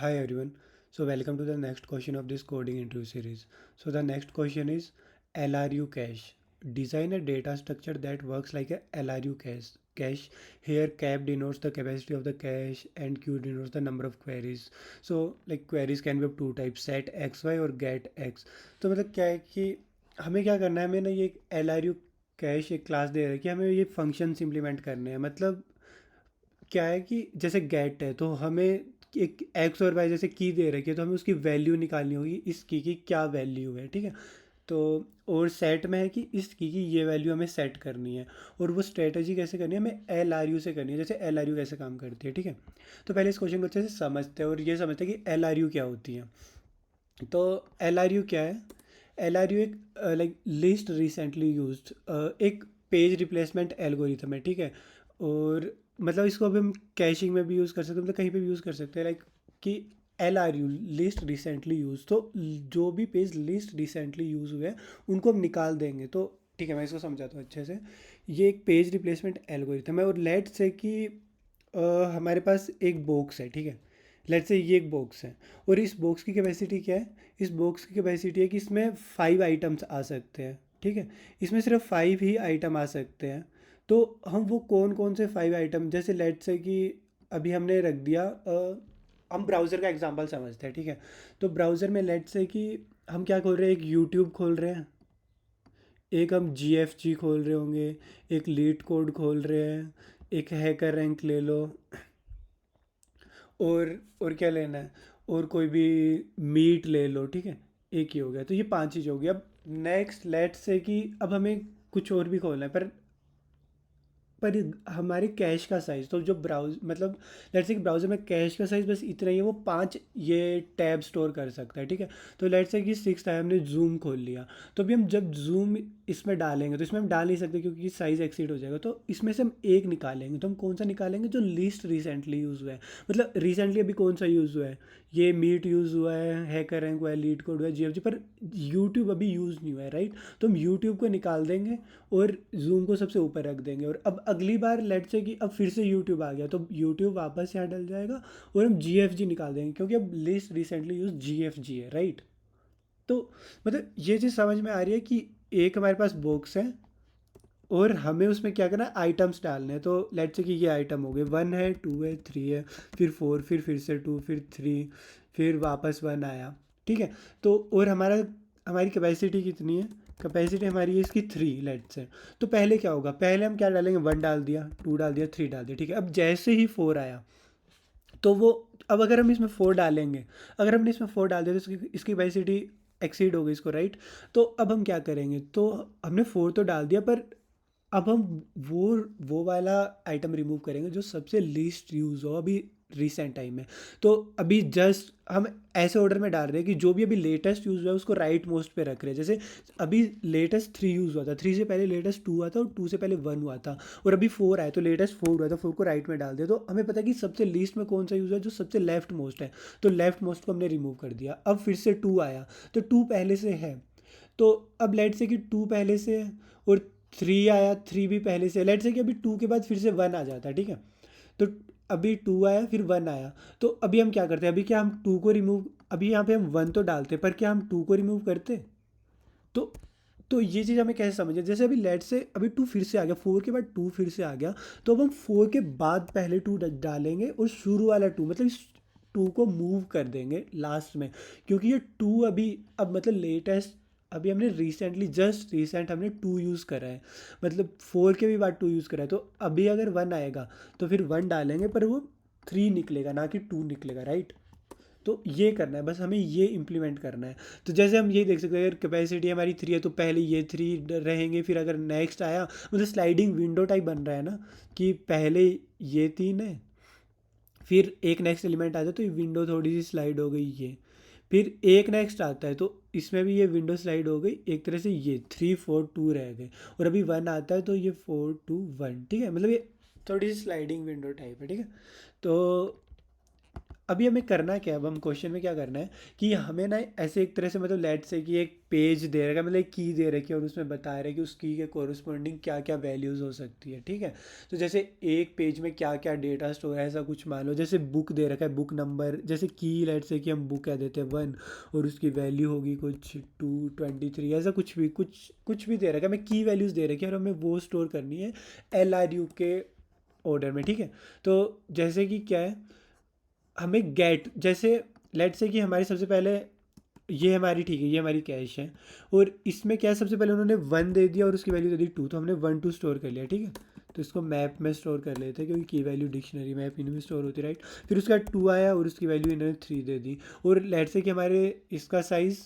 Hi everyone. So welcome to the next question of this coding interview series. So the next question is LRU cache. Design a data structure that works like a LRU cache. Here cap denotes the capacity of the cache and Q denotes the number of queries. So like queries can be of two types, set xy और get x. तो मतलब क्या है कि हमें क्या करना है, हमें ना ये LRU कैश एक क्लास दे रहा है कि हमें ये फंक्शंस इम्प्लीमेंट करने हैं। मतलब क्या है कि जैसे गेट है तो हमें एक एक्स और वाई जैसे की दे रखी है तो हमें उसकी वैल्यू निकालनी होगी, इस की क्या वैल्यू है, ठीक है। तो और सेट में है कि इस की ये वैल्यू हमें सेट करनी है। और वो स्ट्रेटजी कैसे करनी है, हमें एल आर यू से करनी है। जैसे एल आर यू कैसे काम करती है, ठीक है। तो पहले इस क्वेश्चन को अच्छे से समझते हैं और ये समझते हैं कि एल आर यू क्या होती है। तो एल आर यू क्या है? एल आर यू एक लाइक लिस्ट रिसेंटली यूज एक पेज रिप्लेसमेंट एल्गोरिथम है, ठीक है। और मतलब इसको अभी हम कैशिंग में भी यूज़ कर सकते हैं, मतलब कहीं पे भी यूज़ कर सकते हैं, लाइक कि L R you list recently use. तो जो भी पेज लिस्ट रिसेंटली यूज़ हुए हैं उनको हम निकाल देंगे। तो ठीक है, मैं इसको समझाता हूँ अच्छे से। ये एक पेज रिप्लेसमेंट एल्गोरिथम है और लेट से कि हमारे पास एक बॉक्स है, ठीक है। लेट से ये एक बॉक्स है और इस बॉक्स की कैपेसिटी क्या है? इस बॉक्स की कैपेसिटी है कि इसमें 5 आइटम्स आ सकते हैं, ठीक है। इसमें सिर्फ 5 ही आइटम आ सकते हैं। तो हम वो कौन कौन से 5 आइटम, जैसे लेट से कि अभी हमने रख दिया हम ब्राउज़र का एग्जांपल समझते हैं, ठीक है। तो ब्राउज़र में लेट से कि हम क्या खोल रहे हैं, एक यूट्यूब खोल रहे हैं, एक हम जी एफ जी खोल रहे होंगे, एक लीड कोड खोल रहे हैं, एक हैकर रैंक ले लो, और क्या लेना है, और कोई भी मीट ले लो, ठीक है। एक ही हो गया, तो ये 5 चीज़ हो गई। अब नेक्स्ट लेट से कि अब हमें कुछ और भी खोलना है, पर हमारे कैश का साइज़, तो जो ब्राउज मतलब लेट्स से कि ब्राउज़र में कैश का साइज़ बस इतना ही है, वो 5 ये टैब स्टोर कर सकता है, ठीक है। तो लेट्स से कि 6 है, हमने जूम खोल लिया। तो अभी हम जब जूम इसमें डालेंगे तो इसमें हम डाल नहीं सकते क्योंकि साइज़ एक्सीड हो जाएगा। तो इसमें से हम एक निकालेंगे, तो हम कौन सा निकालेंगे? जो लीस्ट रिसेंटली यूज़ हुआ है। मतलब रिसेंटली अभी कौन सा यूज़ हुआ है? ये मीट यूज़ हुआ है, हैकर रैंक हुआ है, लीड कोड हुआ है, जी एफ जी, पर यूट्यूब अभी यूज़ नहीं हुआ है, राइट। तो हम यूट्यूब को निकाल देंगे और जूम को सबसे ऊपर रख देंगे। और अब अगली बार लेट से कि अब फिर से यूट्यूब आ गया तो यूट्यूब वापस यहाँ डल जाएगा और हम जी एफ जी निकाल देंगे क्योंकि अब लिस्ट रिसेंटली यूज जी एफ जी है, राइट। तो मतलब ये चीज़ समझ में आ रही है कि एक हमारे पास बॉक्स है और हमें उसमें क्या करना है, आइटम्स डालने हैं। तो लेट से कि ये आइटम हो गए, 1 है, 2 है, 3 है, फिर 4, फिर से 2, फिर 3, फिर वापस 1 आया, ठीक है। तो और हमारी कैपेसिटी कितनी है? कैपेसिटी हमारी है इसकी 3 लेट से। तो पहले क्या होगा, पहले हम क्या डालेंगे, 1 डाल दिया, 2 डाल दिया, 3 डाल दिया, ठीक है। अब जैसे ही 4 आया तो वो, अब अगर हम इसमें 4 डालेंगे, अगर हमने इसमें 4 डाल दिया तो इसकी कैपेसिटी एक्सीड हो गई इसको, राइट। तो अब हम क्या करेंगे, तो हमने 4 तो डाल दिया, पर अब हम वो वो वाला आइटम रिमूव करेंगे जो सबसे लीस्ट यूज़ हो अभी रिसेंट टाइम में। तो अभी जस्ट हम ऐसे ऑर्डर में डाल रहे हैं कि जो भी अभी लेटेस्ट यूज़ हुआ है उसको राइट मोस्ट पे रख रहे हैं। जैसे अभी लेटेस्ट 3 यूज़ हुआ था, 3 से पहले लेटेस्ट 2 हुआ था और 2 से पहले 1 हुआ था, और अभी 4 आया तो लेटेस्ट 4 हुआ था, 4 को राइट में डाल दिया। तो हमें पता है कि सबसे लीस्ट में कौन सा यूज़ है, जो सबसे लेफ्ट मोस्ट है। तो लेफ्ट मोस्ट को हमने रिमूव कर दिया। अब फिर से 2 आया तो 2 पहले से है। तो अब लेट से कि 2 पहले से है और 3 आया, 3 भी पहले से। लेट से कि अभी 2 के बाद फिर से 1 आ जाता है, ठीक है। तो अभी 2 आया, फिर 1 आया। तो अभी हम क्या करते हैं, अभी क्या हम 2 को रिमूव, अभी यहाँ पे हम 1 तो डालते पर क्या हम 2 को रिमूव करते? तो ये चीज़ हमें कैसे समझे, जैसे अभी लेट से अभी 2 फिर से आ गया, 4 के बाद 2 फिर से आ गया। तो अब हम 4 के बाद पहले 2 डालेंगे और शुरू वाला 2, मतलब इस 2 को मूव कर देंगे लास्ट में, क्योंकि ये 2 अभी अब मतलब लेटेस्ट, अभी हमने रिसेंटली जस्ट रिसेंट हमने 2 यूज़ करा है, मतलब 4 के भी बाद 2 यूज़ करा है। तो अभी अगर 1 आएगा तो फिर 1 डालेंगे, पर वो 3 निकलेगा ना कि 2 निकलेगा, राइट। तो ये करना है, बस हमें ये इम्प्लीमेंट करना है। तो जैसे हम ये देख सकते हैं, अगर कैपेसिटी हमारी 3 है तो पहले ये 3 रहेंगे, फिर अगर नेक्स्ट आया, मतलब स्लाइडिंग विंडो टाइप बन रहा है ना, कि पहले ये 3 है, फिर एक नेक्स्ट एलिमेंट आता है तो ये विंडो थोड़ी सी स्लाइड हो गई, ये फिर एक नेक्स्ट आता है तो इसमें भी ये विंडो स्लाइड हो गई एक तरह से, ये 3 4 2 रह गए। और अभी 1 आता है तो ये 4 2 1, ठीक है। मतलब ये थोड़ी सी स्लाइडिंग विंडो टाइप है, ठीक है। तो अभी हमें करना क्या है, अब हम क्वेश्चन में क्या करना है कि हमें ना ऐसे एक तरह से मतलब लेट से कि एक पेज दे रखा है, मतलब एक की दे रखी है और उसमें बता रहा है कि उस की के कोरिस्पोंडिंग क्या क्या वैल्यूज़ हो सकती है, ठीक है। तो जैसे एक पेज में क्या क्या डेटा स्टोर है, ऐसा कुछ मान लो, जैसे बुक दे रखा है, बुक नंबर, जैसे की लेट से कि हम बुक कह देते हैं 1 और उसकी वैल्यू होगी कुछ 223, ऐसा कुछ भी दे रखा है, हमें की वैल्यूज़ दे रखी है और हमें वो स्टोर करनी है LRU के ऑर्डर में, ठीक है। तो जैसे कि क्या है, हमें गेट, जैसे लेट से कि हमारी सबसे पहले ये हमारी, ठीक है, ये हमारी कैश है और इसमें क्या है, सबसे पहले उन्होंने 1 दे दिया और उसकी वैल्यू दे दी 2, तो हमने 1 2 स्टोर कर लिया, ठीक है। तो इसको मैप में स्टोर कर लेते हैं क्योंकि की वैल्यू डिक्शनरी मैप इनमें स्टोर होती है, राइट। फिर उसका 2 आया और उसकी वैल्यू इन्होंने 3 दे दी और लेट से कि हमारे इसका साइज़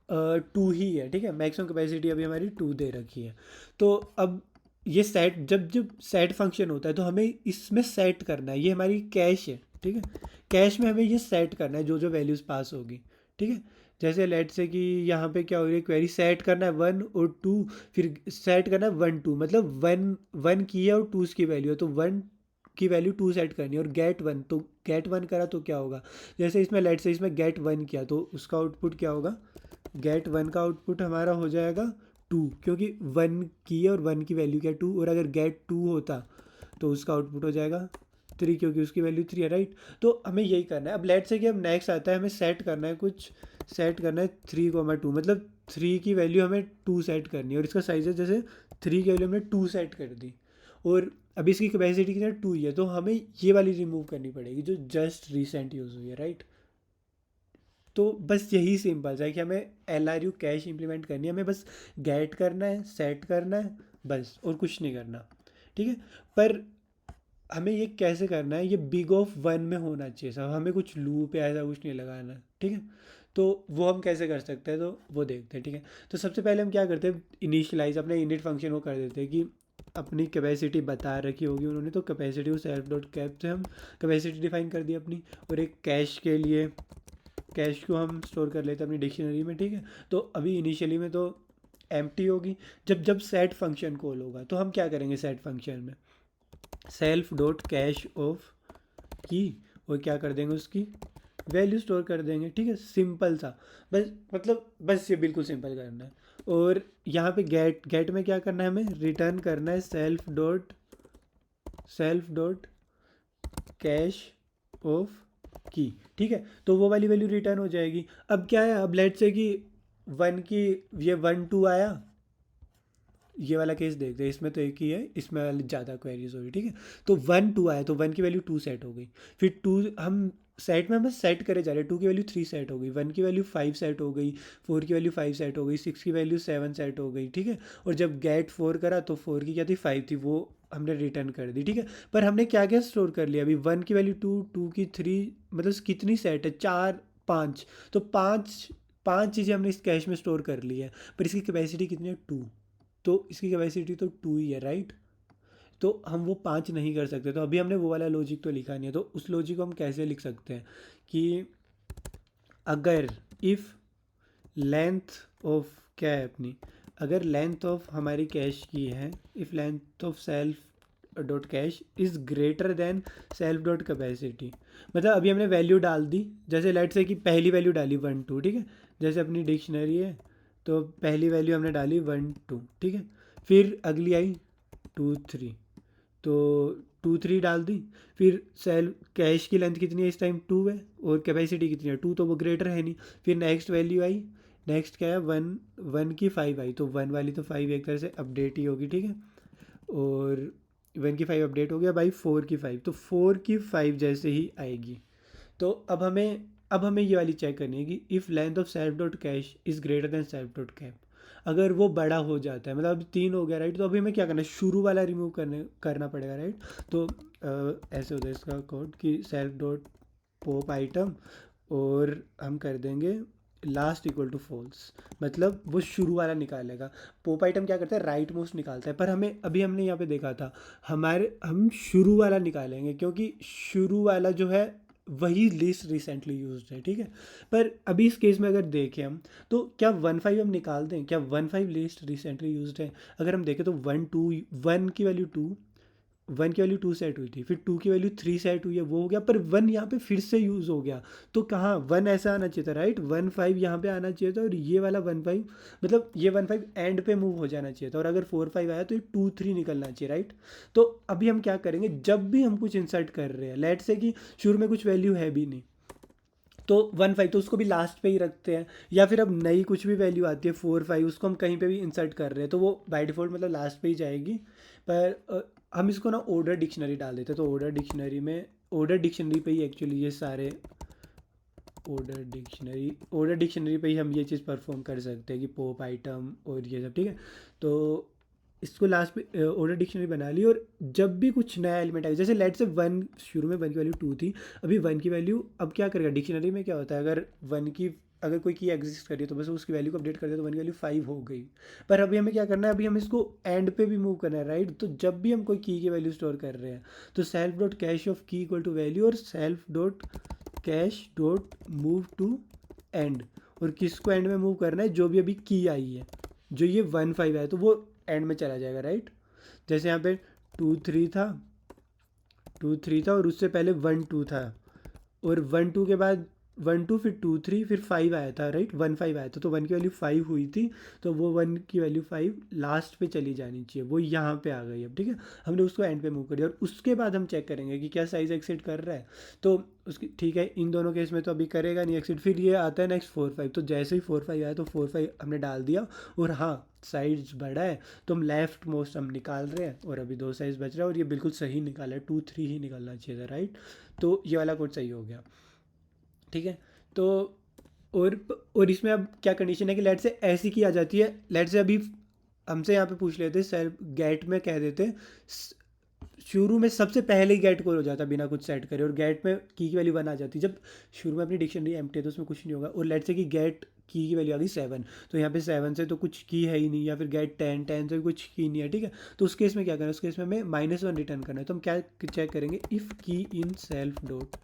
2 ही है, ठीक है। मैक्सिमम कैपेसिटी अभी हमारी 2 दे रखी है। तो अब ये सेट, जब जब सेट फंक्शन होता है तो हमें इसमें सेट करना है, ये हमारी कैश है, ठीक है। कैश में हमें ये सेट करना है जो जो वैल्यूज़ पास होगी, ठीक है। जैसे लेट से कि यहाँ पे क्या हो रही है, क्वेरी सेट करना है 1 और 2, फिर सेट करना है 1 2, मतलब 1 की है और 2 की वैल्यू है, तो 1 की वैल्यू 2 सेट करनी है और गेट 1, तो गेट 1 करा तो क्या होगा, जैसे इसमें लेट से इसमें गेट 1 किया तो उसका आउटपुट क्या होगा, गेट 1 का आउटपुट हमारा हो जाएगा 2, क्योंकि 1 की है और 1 की वैल्यू क्या है 2, और अगर गेट 2 होता तो उसका आउटपुट हो जाएगा 3, क्योंकि उसकी वैल्यू 3 है, राइट। तो हमें यही करना है। अब लेट से कि अब नेक्स्ट आता है, हमें सेट करना है कुछ, सेट करना है 3 2, मतलब 3 की वैल्यू हमें 2 सेट करनी है और इसका साइज है, जैसे 3 की वैल्यू हमने 2 सेट कर दी और अभी इसकी कैपेसिटी कितना 2 ही है, तो हमें ये वाली रिमूव करनी पड़ेगी जो जस्ट रिसेंट यूज़ हुई है, राइट। तो बस यही सिंपल सा है कि हमें LRU कैश इंप्लीमेंट करनी है, हमें बस गेट करना है, सेट करना है, बस, और कुछ नहीं करना, ठीक है। पर हमें ये कैसे करना है, ये बिग ऑफ 1 में होना चाहिए सब, हमें कुछ लूप या ऐसा कुछ नहीं लगाना, ठीक है। तो वो हम कैसे कर सकते हैं, तो वो देखते हैं, ठीक है। तो सबसे पहले हम क्या करते हैं, इनिशियलाइज अपने इनिट फंक्शन को कर देते हैं कि अपनी कैपेसिटी बता रखी होगी उन्होंने, तो कैपेसिटी को सेल्फ डॉट कैप से हम कैपेसिटी डिफाइन कर दी अपनी, और एक कैश के लिए कैश को हम स्टोर कर लेते हैं अपनी डिक्शनरी में, ठीक है। तो अभी इनिशियली में तो एम्प्टी होगी, जब जब सेट फंक्शन कॉल होगा तो हम क्या करेंगे, सेट फंक्शन में सेल्फ डॉट कैश ऑफ की, और क्या कर देंगे, उसकी वैल्यू स्टोर कर देंगे, ठीक है। सिंपल सा, बस, मतलब बस ये बिल्कुल सिंपल करना है। और यहाँ पे गेट गेट में क्या करना है, हमें रिटर्न करना है सेल्फ डॉट कैश ऑफ की, ठीक है। तो वो वाली वैल्यू रिटर्न हो जाएगी। अब क्या है, अब लेट से कि 1 की, ये 1 2 आया, ये वाला केस देखते हैं, इसमें तो एक ही है, इसमें वाली ज़्यादा क्वेरीज होगी, ठीक है। तो 1 2 आया तो 1 की वैल्यू 2 सेट हो गई, फिर 2 हम सेट में हम सेट करे जा रहे हैं, 2 की वैल्यू 3 सेट हो गई, 1 की वैल्यू 5 सेट हो गई, 4 की वैल्यू 5 सेट हो गई, 6 की वैल्यू 7 सेट हो गई, ठीक है। और जब गेट 4 करा तो 4 की क्या थी, 5 थी, वो हमने रिटर्न कर दी, ठीक है। पर हमने क्या क्या स्टोर कर लिया अभी, 1 की वैल्यू 2, 2 की 3, मतलब कितनी सेट है, 4 5, तो पाँच पाँच चीज़ें हमने इस कैश में स्टोर कर ली है, पर इसकी कैपेसिटी कितनी है 2, तो इसकी कैपेसिटी तो 2 ही है, राइट। तो हम वो 5 नहीं कर सकते, तो अभी हमने वो वाला लॉजिक तो लिखा नहीं है, तो उस लॉजिक को हम कैसे लिख सकते हैं कि अगर इफ़ लेंथ ऑफ, क्या है अपनी, अगर लेंथ ऑफ हमारी कैश की है, if length of self dot cash is greater than self dot capacity, मतलब अभी हमने वैल्यू डाल दी, जैसे लेट से कि पहली वैल्यू डाली 1 2, ठीक है। जैसे अपनी डिक्शनरी है तो पहली वैल्यू हमने डाली 1 2, ठीक है। फिर अगली आई 2 3, तो 2 3 डाल दी। फिर सेल कैश की लेंथ कितनी है इस टाइम 2 है, और कैपेसिटी कितनी है 2, तो वो ग्रेटर है नहीं। फिर नेक्स्ट वैल्यू आई, नेक्स्ट क्या है 1, 1 की 5 आई, तो 1 वाली तो 5 एक तरह से अपडेट ही होगी, ठीक है। और 1 की 5 अपडेट हो गया भाई, 4 की 5, तो 4 की 5 जैसे ही आएगी, तो अब हमें ये वाली चेक करनी है कि if length of self dot cash is greater than self dot cap, अगर वो बड़ा हो जाता है, मतलब अभी 3 हो गया, राइट। तो अभी हमें क्या करना है, शुरू वाला रिमूव करना पड़ेगा, राइट। तो ऐसे होता है इसका कोड कि सेल्फ डॉट पॉप आइटम, और हम कर देंगे लास्ट इक्वल टू फॉल्स, मतलब वो शुरू वाला निकालेगा। पॉप आइटम क्या करता है, राइट मोस्ट निकालता है, पर हमें अभी हमने यहाँ पे देखा था, हम शुरू वाला निकालेंगे क्योंकि शुरू वाला जो है वही लिस्ट रिसेंटली यूज्ड है, ठीक है। पर अभी इस केस में अगर देखें हम, तो क्या 1 5 हम निकाल दें, क्या 1 5 लिस्ट रिसेंटली यूज्ड है, अगर हम देखें तो 1 2, 1 की वैल्यू 2, वन की वैल्यू 2 सेट हुई थी, फिर 2 की वैल्यू 3 सेट हुई है, वो हो गया, पर 1 यहाँ पे फिर से यूज़ हो गया। तो कहाँ 1 ऐसा आना चाहिए था, राइट, 1 5 यहाँ पे आना चाहिए था, और ये वाला 1 5 मतलब ये 1 5 एंड पे मूव हो जाना चाहिए था, और अगर 4 5 आया तो ये 2 3 निकलना चाहिए, राइट। तो अभी हम क्या करेंगे, जब भी हम कुछ इंसर्ट कर रहे हैं, लेट से कि शुरू में कुछ वैल्यू है भी नहीं, तो 1 5 तो उसको भी लास्ट पे ही रखते हैं, या फिर अब नई कुछ भी वैल्यू आती है 4 5, उसको हम कहीं पे भी इंसर्ट कर रहे हैं तो वो बाय डिफ़ॉल्ट मतलब लास्ट पे ही जाएगी। पर हम इसको ना ऑर्डर डिक्शनरी डाल देते हैं, तो ऑर्डर डिक्शनरी पे ही एक्चुअली ये सारे ऑर्डर डिक्शनरी पे ही हम ये चीज़ परफॉर्म कर सकते हैं कि पॉप आइटम और ये सब, ठीक है। तो इसको लास्ट पे ऑर्डर डिक्शनरी बना ली, और जब भी कुछ नया एलिमेंट आए, जैसे लेट से 1 शुरू में 1 की वैल्यू 2 थी, अभी 1 की वैल्यू अब क्या करेगा, डिक्शनरी में क्या होता है, अगर 1 की अगर कोई की एग्जिस्ट करी है तो बस उसकी वैल्यू को अपडेट कर दे तो 1 की वैल्यू 5 हो गई। पर अभी हमें क्या करना है, अभी हम इसको एंड पे भी मूव करना है, राइट। तो जब भी हम कोई की वैल्यू स्टोर कर रहे हैं, तो self dot cache of key equal to value, और self dot cache dot move to end, और किसको एंड में मूव करना है, जो भी अभी की आई है, जो ये 1 5 है तो वो एंड में चला जाएगा, राइट। जैसे यहाँ पे 2 3 था, 2 3 था, और उससे पहले 1 2 था, और 1 2 के बाद 1 2 फिर 2 3 फिर 5 आया था, राइट, 1 5 आया था, तो 1 की वैल्यू 5 हुई थी, तो वो 1 की वैल्यू 5 लास्ट पे चली जानी चाहिए, वो यहाँ पे आ गई अब, ठीक है। हमने उसको एंड पे मूव कर दिया, और उसके बाद हम चेक करेंगे कि क्या साइज़ एक्सीड कर रहा है, तो उसकी ठीक है, इन दोनों केस में तो अभी करेगा नहीं एक्सीड। फिर ये आता है नेक्स्ट 4 5, तो जैसे ही 4 5 आया तो 4 5 हमने डाल दिया, और हाँ साइज बड़ा है तो हम लेफ्ट मोस्ट हम निकाल रहे हैं, और अभी 2 साइज बच रहा है, और ये बिल्कुल सही निकाला है, 2 3 ही निकलना चाहिए था, राइट। तो ये वाला कोड सही हो गया, ठीक है। तो और और इसमें अब क्या कंडीशन है कि लेट से ऐसी की आ जाती है, लेट से अभी हमसे यहाँ पे पूछ लेते सेल्फ गेट में कह देते शुरू में सबसे पहले ही गेट कॉल हो जाता बिना कुछ सेट करे, और गेट में की वैल्यू 1 आ जाती, जब शुरू में अपनी डिक्शनरी एम्प्टी है तो उसमें कुछ नहीं होगा, और लेट से कि गेट की वैल्यू आ गई 7, तो यहाँ पे 7 से तो कुछ की है ही नहीं, या फिर गेट 10 से भी कुछ की नहीं है, ठीक है। तो उस केस में क्या करना है, उस केस में हमें -1 रिटर्न करना है, तो हम क्या चेक करेंगे, इफ़ की इन सेल्फ डॉट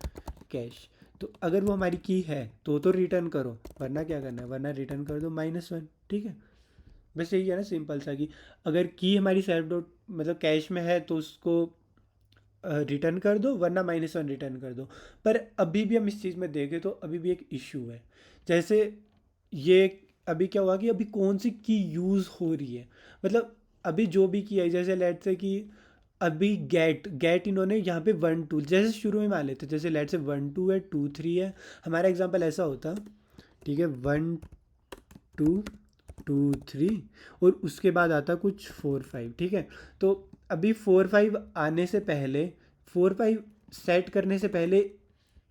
कैश, तो अगर वो हमारी की है तो रिटर्न करो, वरना क्या करना है, वरना रिटर्न कर दो -1, ठीक है। बस यही है ना, सिंपल सा कि अगर की हमारी सेल्फ डॉट मतलब कैश में है तो उसको रिटर्न कर दो, वरना -1 रिटर्न कर दो। पर अभी भी हम इस चीज़ में देखें तो अभी भी एक इश्यू है, जैसे ये अभी क्या हुआ कि अभी कौन सी की यूज़ हो रही है, मतलब अभी जो भी की है, जैसे लेट से कि अभी गेट गेट इन्होंने यहाँ पे 1 2 जैसे शुरू में मान लेते, जैसे लेट से 1 2 है, 2 3 है, हमारा एग्जांपल ऐसा होता, ठीक है, 1 2 2 3, और उसके बाद आता कुछ 4 5, ठीक है। तो अभी 4 5 आने से पहले, 4 5 सेट करने से पहले,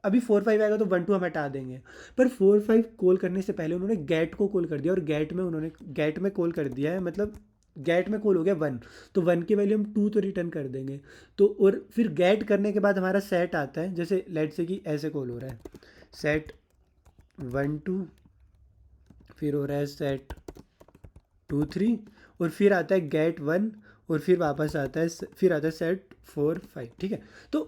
अभी 4 5 आएगा तो 1 2 हम हटा देंगे, पर 4 5 कॉल करने से पहले उन्होंने गेट को कॉल कर दिया, और गेट में कॉल कर दिया है, मतलब गेट में कॉल हो गया 1, तो 1 की वैल्यू हम 2 तो रिटर्न कर देंगे। तो और फिर गेट करने के बाद हमारा सेट आता है, जैसे लेट से कि ऐसे कॉल हो रहा है, सेट 1 2, फिर हो रहा है सेट 2 3, और फिर आता है गेट 1, और फिर वापस आता है, फिर आता है सेट 4 5, ठीक है। तो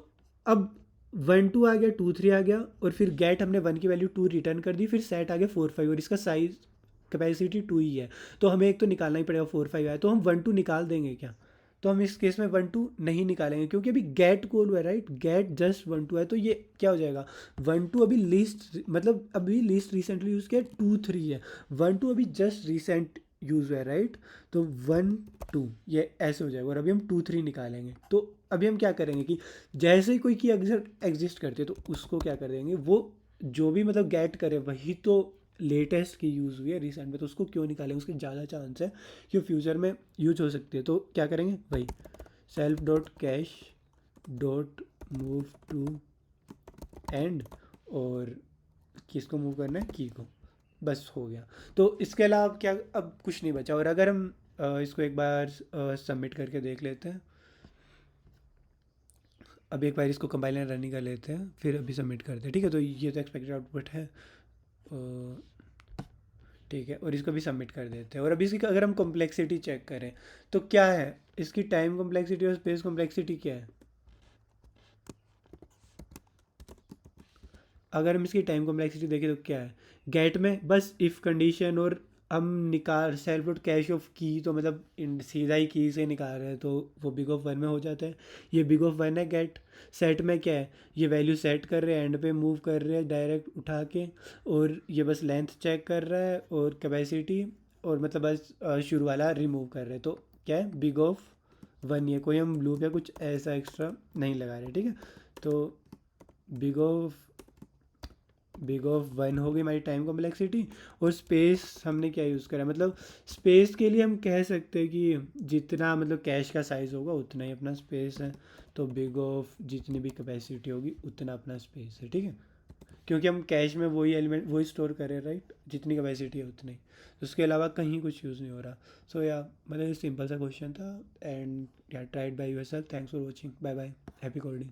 अब 1 2 आ गया, 2 3 आ गया, और फिर गेट हमने 1 की वैल्यू 2 रिटर्न कर दी, फिर सेट आ गया 4 5, और इसका साइज कैपेसिटी 2 ही है, तो हमें एक तो निकालना ही पड़ेगा, 4 5 आया तो हम 1 2 निकाल देंगे क्या, तो हम इस केस में 1 2 नहीं निकालेंगे, क्योंकि अभी गेट कॉल हुआ है, राइट, गेट जस्ट 1 2 है, तो ये क्या हो जाएगा, 1 2 अभी लीस्ट मतलब अभी लीस्ट रिसेंटली यूज़ किया, 2 3 है, 1 2 अभी जस्ट रिसेंट यूज़ हुआ है, राइट। तो 1 2 ये ऐसे हो जाएगा, और अभी हम 2 3 निकालेंगे, तो अभी हम क्या करेंगे कि जैसे ही कोई की एग्जिस्ट करती है तो उसको क्या कर देंगे, वो जो भी मतलब गेट करे वही तो लेटेस्ट की यूज़ हुई है रिसेंट में, तो उसको क्यों निकालेंगे, उसके ज़्यादा चांस है कि वो फ्यूचर में यूज हो सकती है, तो क्या करेंगे वही self dot cache dot move to end, और किसको मूव करना है, की को, बस हो गया। तो इसके अलावा अब क्या, अब कुछ नहीं बचा, और अगर हम इसको एक बार सबमिट करके देख लेते हैं, अब एक बार इसको कंपाइलर रनिंग कर लेते हैं, फिर अभी सबमिट करते हैं, ठीक है। तो ये तो एक्सपेक्टेड आउटपुट है, ठीक है, और इसको भी सबमिट कर देते हैं, और अभी इसकी अगर हम कॉम्प्लेक्सिटी चेक करें तो क्या है, इसकी टाइम कॉम्प्लेक्सिटी और स्पेस कॉम्प्लेक्सिटी क्या है, अगर हम इसकी टाइम कॉम्प्लेक्सिटी देखें तो क्या है, गेट में बस इफ़ कंडीशन और हम निकाल सेल्फ डॉट कैश ऑफ की तो मतलब सीधा ही की से निकाल रहे हैं, तो वो बिग ऑफ वन में हो जाता है। ये बिग ऑफ वन है। गेट सेट में क्या है, ये वैल्यू सेट कर रहे हैं, एंड पे मूव कर रहे हैं डायरेक्ट उठा के, और ये बस लेंथ चेक कर रहा है और कैपेसिटी, और मतलब बस शुरू वाला रिमूव कर रहे हैं। तो क्या है, बिग ऑफ वन। ये कोई हम लूप या कुछ ऐसा एक्स्ट्रा नहीं लगा रहे, ठीक है। तो बिग ऑफ वन हो गई हमारी टाइम कॉम्प्लेक्सिटी। और स्पेस हमने क्या यूज़ करा, मतलब स्पेस के लिए हम कह सकते हैं कि जितना मतलब कैश का साइज़ होगा उतना ही अपना स्पेस है। तो बिग ऑफ जितनी भी कैपेसिटी होगी उतना अपना स्पेस है, ठीक है। क्योंकि हम कैश में वही एलिमेंट वही स्टोर कर रहे हैं, राइट, जितनी कैपेसिटी है उतनी। उसके अलावा कहीं कुछ यूज़ नहीं हो रहा। सो या मतलब ये सिंपल सा क्वेश्चन था, एंड या tried by yourself. Thanks for watching, bye bye, happy coding.